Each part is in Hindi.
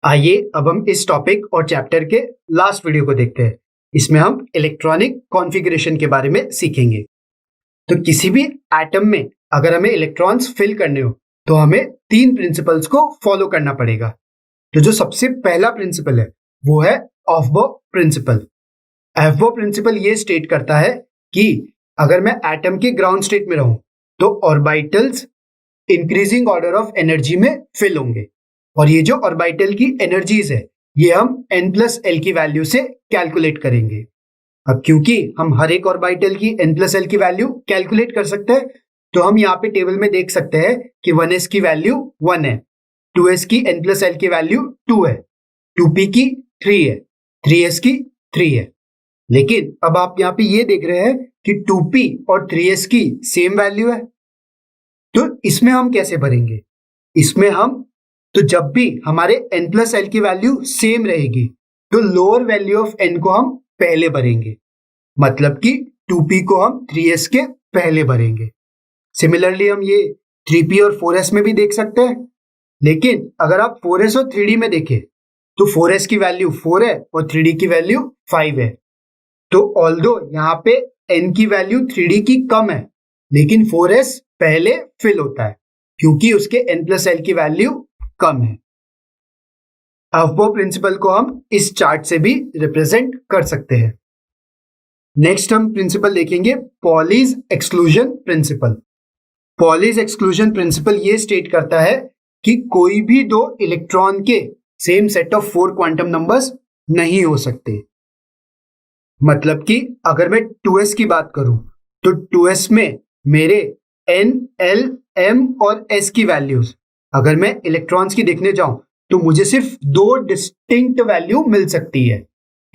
आइए अब हम इस टॉपिक और चैप्टर के लास्ट वीडियो को देखते हैं। इसमें हम इलेक्ट्रॉनिक कॉन्फ़िगरेशन के बारे में सीखेंगे। तो किसी भी एटम में अगर हमें इलेक्ट्रॉन्स फिल करने हो तो हमें तीन प्रिंसिपल्स को फॉलो करना पड़ेगा। तो जो सबसे पहला प्रिंसिपल है वो है ऑफबो प्रिंसिपल। ऑफबो प्रिंसिपल ये स्टेट करता है कि अगर मैं एटम के ग्राउंड स्टेट में रहूं तो orbitals increasing order of energy में फिल होंगे और ये जो ऑर्बिटल की एनर्जीज है ये हम n+l की वैल्यू से कैलकुलेट करेंगे। अब क्योंकि हम हर एक ऑर्बिटल की n+l की वैल्यू कैलकुलेट कर सकते हैं तो हम यहाँ पे टेबल में देख सकते हैं कि 1s की वैल्यू 1 है, 2s की n+l की वैल्यू 2 है, 2p की 3 है, 3s की 3 है। लेकिन अब आप यहाँ पे ये देख रहे हैं कि 2p और 3s की सेम वैल्यू है, तो इसमें हम कैसे भरेंगे? इसमें हम तो जब भी हमारे n+l की वैल्यू सेम रहेगी तो लोअर वैल्यू ऑफ n को हम पहले भरेंगे, मतलब कि 2p को हम 3s के पहले भरेंगे। सिमिलरली हम ये 3p और 4s में भी देख सकते हैं, लेकिन अगर आप 4s और 3d में देखें तो 4s की वैल्यू 4 है और 3d की वैल्यू 5 है। तो ऑल्दो यहाँ पे n की वैल्यू 3d की कम है लेकिन 4s पहले फिल होता है क्योंकि उसके n+l की वैल्यू कम है। ऑफबो प्रिंसिपल को हम इस चार्ट से भी रिप्रेजेंट कर सकते हैं। नेक्स्ट हम प्रिंसिपल देखेंगे Pauli's exclusion principle. Pauli's exclusion principle ये स्टेट करता है कि कोई भी दो इलेक्ट्रॉन के same set of 4 quantum numbers नहीं हो सकते। मतलब कि अगर मैं 2s की बात करूं तो 2s में मेरे n, l, m और s की वैल्यूज अगर मैं इलेक्ट्रॉन्स की देखने जाऊं तो मुझे सिर्फ दो डिस्टिंक्ट वैल्यू मिल सकती है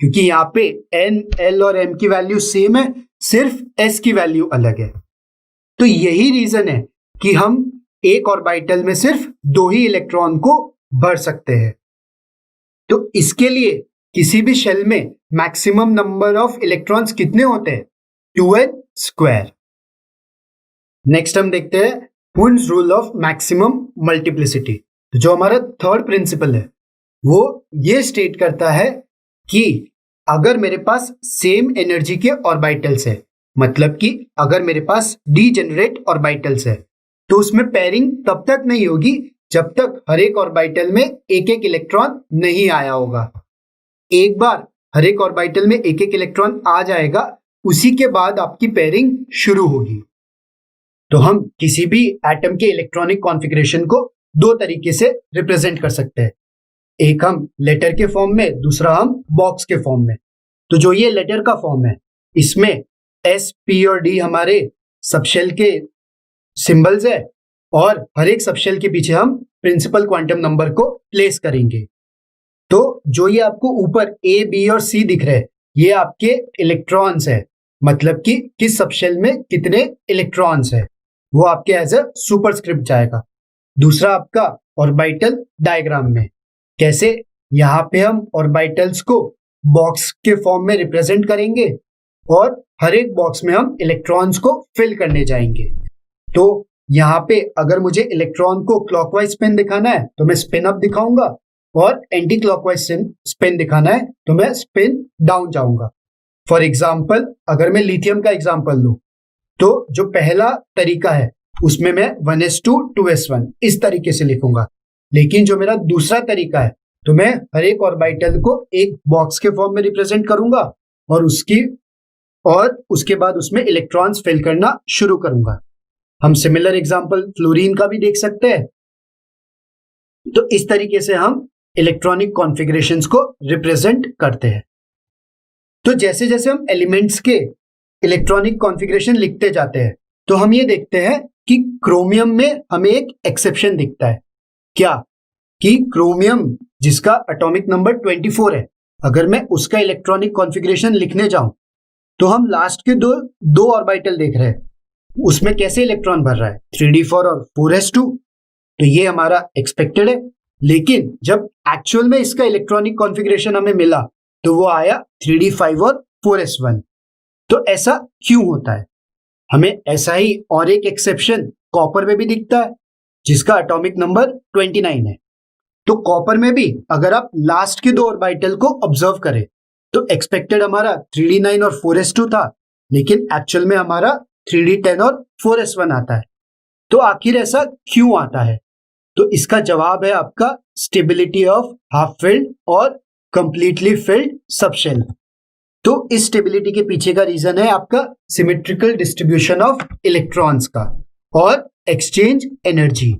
क्योंकि यहाँ पे n, l और m की वैल्यू सेम है, सिर्फ s की वैल्यू अलग है। तो यही रीजन है कि हम एक ऑर्बिटल में सिर्फ दो ही इलेक्ट्रॉन को भर सकते हैं। तो इसके लिए किसी भी शेल में मैक्सिमम नंबर ऑफ इलेक्ट्रॉन्स कितने होते हैं? 2n²। नेक्स्ट हम देखते हैं पुन्स रूल ऑफ मैक्सिमम मल्टीप्लिसिटी। तो जो हमारा थर्ड प्रिंसिपल है वो ये स्टेट करता है कि अगर मेरे पास सेम एनर्जी के ऑर्बिटल्स है, मतलब कि अगर मेरे पास डीजेनरेट ऑर्बिटल्स है तो उसमें पेयरिंग तब तक नहीं होगी जब तक हर एक ऑर्बिटल में एक एक इलेक्ट्रॉन नहीं आया होगा। एक बार हर एक ऑर्बिटल में एक एक इलेक्ट्रॉन आ जाएगा उसी के बाद आपकी पेयरिंग शुरू होगी। तो हम किसी भी एटम के इलेक्ट्रॉनिक कॉन्फ़िगरेशन को दो तरीके से रिप्रेजेंट कर सकते हैं, एक हम लेटर के फॉर्म में, दूसरा हम बॉक्स के फॉर्म में। तो जो ये लेटर का फॉर्म है इसमें S, P और D हमारे सबशेल के सिंबल्स है और हर एक सबशेल के पीछे हम प्रिंसिपल क्वांटम नंबर को प्लेस करेंगे। तो जो ये आपको ऊपर A, B और C दिख रहे हैं ये आपके इलेक्ट्रॉन्स है, मतलब कि किस सबशेल में कितने इलेक्ट्रॉन्स है वो आपके एज अ सुपरस्क्रिप्ट जाएगा। दूसरा आपका ऑर्बिटल डायग्राम में कैसे, यहाँ पे हम ऑर्बिटल्स को बॉक्स के फॉर्म में रिप्रेजेंट करेंगे और हर एक बॉक्स में हम इलेक्ट्रॉन्स को फिल करने जाएंगे। तो यहाँ पे अगर मुझे इलेक्ट्रॉन को क्लॉकवाइज स्पिन दिखाना है तो मैं स्पिन अप दिखाऊंगा और एंटी क्लॉकवाइज स्पिन दिखाना है तो मैं स्पिन डाउन जाऊंगा। फॉर एग्जाम्पल अगर मैं लिथियम का एग्जाम्पल लूं तो जो पहला तरीका है उसमें मैं 1s2 2s1 इस तरीके से लिखूंगा, लेकिन जो मेरा दूसरा तरीका है तो मैं हर एक ऑर्बिटल को एक बॉक्स के फॉर्म में रिप्रेजेंट करूंगा और उसके बाद उसमें इलेक्ट्रॉन्स फिल करना शुरू करूंगा। हम सिमिलर एग्जांपल फ्लोरीन का भी देख सकते हैं। तो इस तरीके से हम इलेक्ट्रॉनिक कॉन्फ़िगरेशंस को रिप्रेजेंट करते हैं। तो जैसे जैसे हम एलिमेंट्स के इलेक्ट्रॉनिक कॉन्फ़िगरेशन लिखते जाते हैं तो हम ये देखते हैं कि क्रोमियम में हमें एक एक्सेप्शन दिखता है। क्या कि क्रोमियम जिसका एटॉमिक नंबर 24 है, अगर मैं उसका इलेक्ट्रॉनिक कॉन्फ़िगरेशन लिखने जाऊं तो हम लास्ट के दो ऑर्बिटल देख रहे हैं, उसमें कैसे इलेक्ट्रॉन भर रहा है 3d4 और 4s2। तो ये हमारा एक्सपेक्टेड है, लेकिन जब एक्चुअल में इसका इलेक्ट्रॉनिक कॉन्फ़िगरेशन हमें मिला तो वो आया 3d5 और 4s1। तो ऐसा क्यों होता है? हमें ऐसा ही और एक एक्सेप्शन कॉपर में भी दिखता है जिसका एटॉमिक नंबर 29 है। तो कॉपर में भी अगर आप लास्ट के 2 ऑर्बिटल को ऑब्जर्व करें तो एक्सपेक्टेड हमारा 3d9 और 4s2 था, लेकिन एक्चुअल में हमारा 3d10 और 4s1 आता है। तो आखिर ऐसा क्यों आता है? तो इसका जवाब है आपका स्टेबिलिटी ऑफ हाफ फिल्ड और कंप्लीटली फिल्ड सबशेल। तो इस स्टेबिलिटी के पीछे का रीजन है आपका सिमेट्रिकल डिस्ट्रीब्यूशन ऑफ इलेक्ट्रॉन्स का और एक्सचेंज एनर्जी।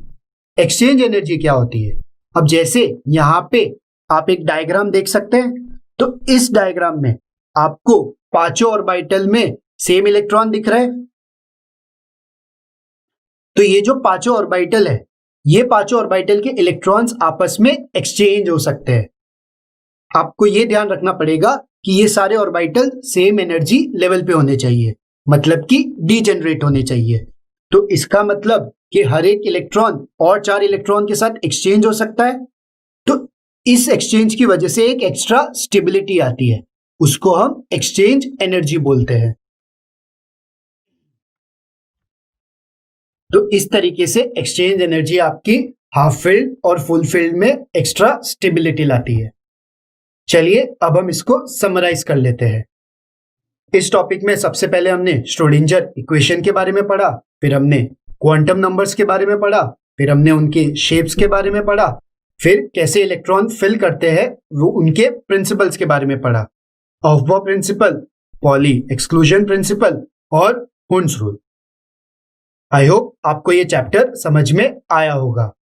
एक्सचेंज एनर्जी क्या होती है? अब जैसे यहां पे आप एक डायग्राम देख सकते हैं, तो इस डायग्राम में आपको 5 ऑर्बिटल में सेम इलेक्ट्रॉन दिख रहा है। तो ये जो 5 ऑर्बिटल है, ये 5 ऑर्बिटल के इलेक्ट्रॉन्स आपस में एक्सचेंज हो सकते हैं। आपको ये ध्यान रखना पड़ेगा कि ये सारे ऑर्बिटल सेम एनर्जी लेवल पे होने चाहिए, मतलब कि डीजेनरेट होने चाहिए। तो इसका मतलब कि हर एक इलेक्ट्रॉन और 4 इलेक्ट्रॉन के साथ एक्सचेंज हो सकता है। तो इस एक्सचेंज की वजह से एक एक्स्ट्रा स्टेबिलिटी आती है, उसको हम एक्सचेंज एनर्जी बोलते हैं। तो इस तरीके से एक्सचेंज एनर्जी आपकी हाफ फील्ड और फुल फील्ड में एक्स्ट्रा स्टेबिलिटी लाती है। चलिए अब हम इसको समराइज कर लेते हैं। इस टॉपिक में सबसे पहले हमने श्रोडिंगर इक्वेशन के बारे में पढ़ा, फिर हमने क्वांटम नंबर्स के बारे में पढ़ा, फिर हमने उनके शेप्स के बारे में पढ़ा, फिर कैसे इलेक्ट्रॉन फिल करते हैं वो उनके प्रिंसिपल्स के बारे में पढ़ा, ऑफबॉ प्रिंसिपल, पॉली एक्सक्लूजन प्रिंसिपल और हुंस रूल। आई होप आपको ये चैप्टर समझ में आया होगा।